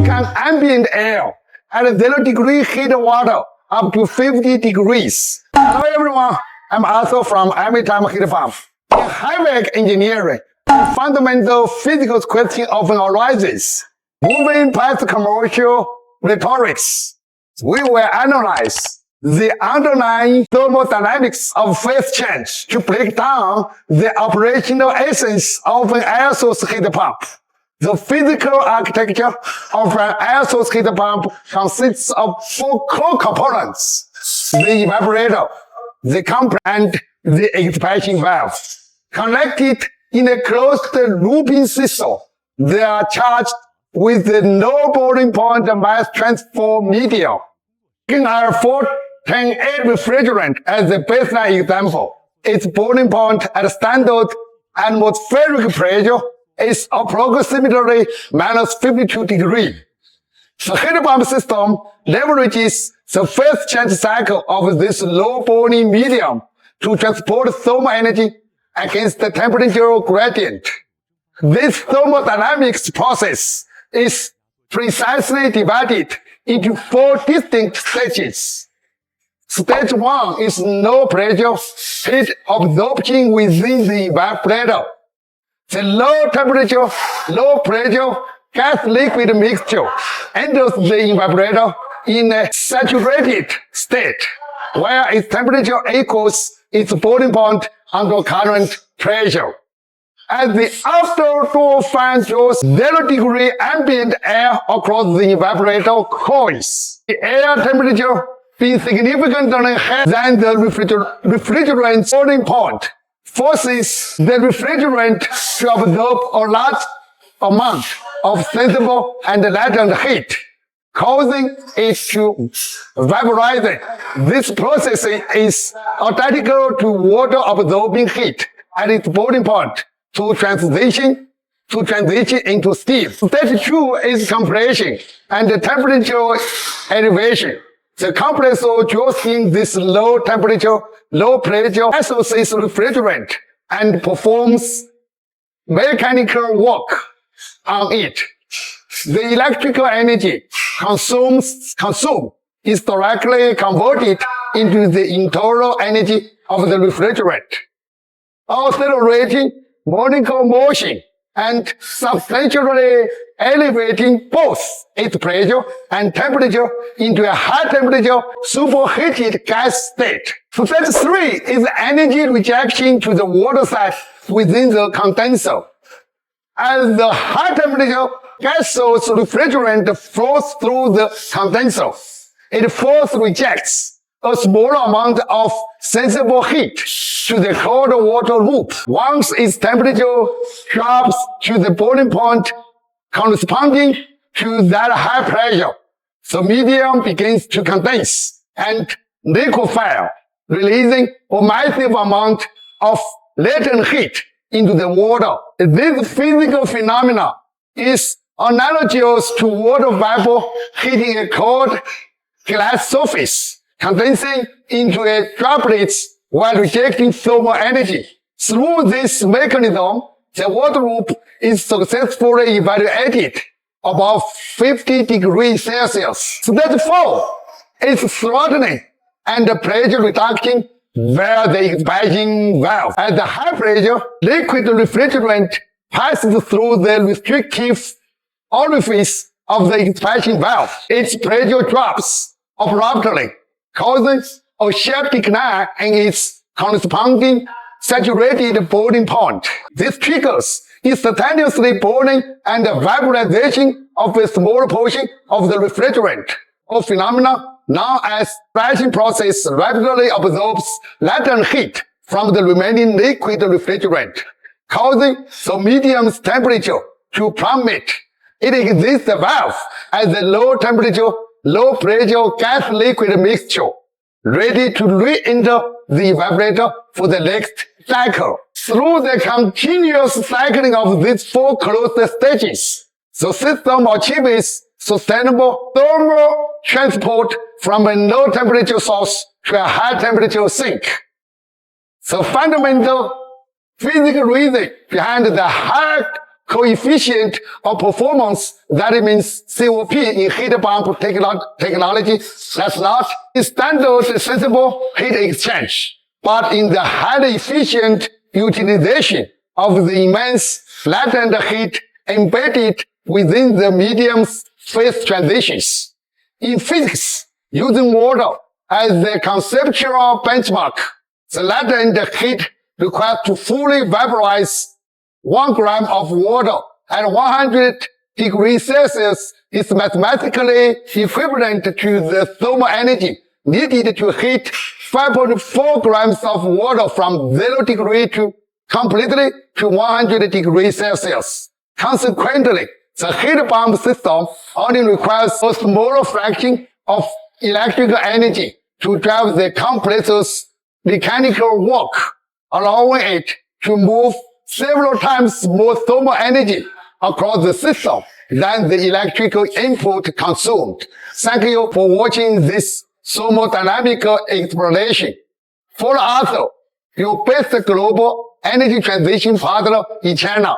can ambient air at 0 degree heat water up to 50 degrees. Hello everyone, I'm Arthur from Anytime Heat Pump. In high-tech engineering, the fundamental physical question often arises. Moving past commercial rhetorics, we will analyze the underlying thermodynamics of phase change to break down the operational essence of an air source heat pump. The physical architecture of an air source heat pump consists of 4 core components: the evaporator, the compressor, and the expansion valve. Connected in a closed looping system, they are charged with the low boiling point mass transfer medium. In our 410A refrigerant as the baseline example, its boiling point at standard atmospheric pressure is approximately minus 52 degrees. The heat pump system leverages the phase change cycle of this low boiling medium to transport thermal energy against the temperature gradient. This thermodynamics process is precisely divided into 4 distinct stages. Stage 1 is low pressure heat absorption within the evaporator. The low temperature, low pressure gas-liquid mixture enters the evaporator in a saturated state, where its temperature equals its boiling point under current pressure. As the after-door fan draws 0 degree ambient air across the evaporator coils, the air temperature being significantly higher than the refrigerant's boiling point forces the refrigerant to absorb a large amount of sensible and latent heat, causing it to vaporize. This process is identical to water absorbing heat at its boiling point to transition into steam. Stage 2 is compression and temperature elevation. The compressor draws in this low temperature, low pressure gaseous refrigerant and performs mechanical work on it. The electrical energy consumed is directly converted into the internal energy of the refrigerant, accelerating molecular motion and substantially elevating both its pressure and temperature into a high temperature superheated gas state. Stage 3 is energy rejection to the water side within the condenser. As the high temperature gaseous refrigerant flows through the condenser, it first rejects a small amount of sensible heat to the cold water loop. Once its temperature drops to the boiling point corresponding to that high pressure, the medium begins to condense and liquefy, releasing a massive amount of latent heat into the water. This physical phenomenon is analogous to water vapor hitting a cold glass surface, condensing into a droplets while rejecting thermal energy. Through this mechanism, the water loop is successfully evacuated above 50 degrees Celsius. Stage 4 is throttling and pressure reduction via the expansion valve. At the high pressure, liquid refrigerant passes through the restrictive orifice of the expansion valve. Its pressure drops abruptly, causing a sharp decline in its corresponding saturated boiling point. This triggers instantaneously boiling and vaporization of a small portion of the refrigerant, a phenomenon known as splashing process rapidly absorbs latent heat from the remaining liquid refrigerant, causing the medium's temperature to plummet. It exits the valve as a low temperature, low pressure gas liquid mixture, ready to re-enter the evaporator for the next cycle. Through the continuous cycling of these 4 closed stages, the system achieves sustainable thermal transport from a low temperature source to a high temperature sink. The fundamental physical reason behind the high coefficient of performance, that means COP in heat pump technology, that's not standard sensible heat exchange, but in the highly efficient utilization of the immense latent heat embedded within the medium's phase transitions. In physics, using water as the conceptual benchmark, the latent heat required to fully vaporize 1 gram of water at 100 degrees Celsius is mathematically equivalent to the thermal energy needed to heat 5.4 grams of water from 0 degree to completely to 100 degrees Celsius. Consequently, the heat pump system only requires a smaller fraction of electrical energy to drive the compressor's mechanical work, allowing it to move several times more thermal energy across the system than the electrical input consumed. Thank you for watching this thermodynamic explanation. For the author, your best global energy transition partner in China.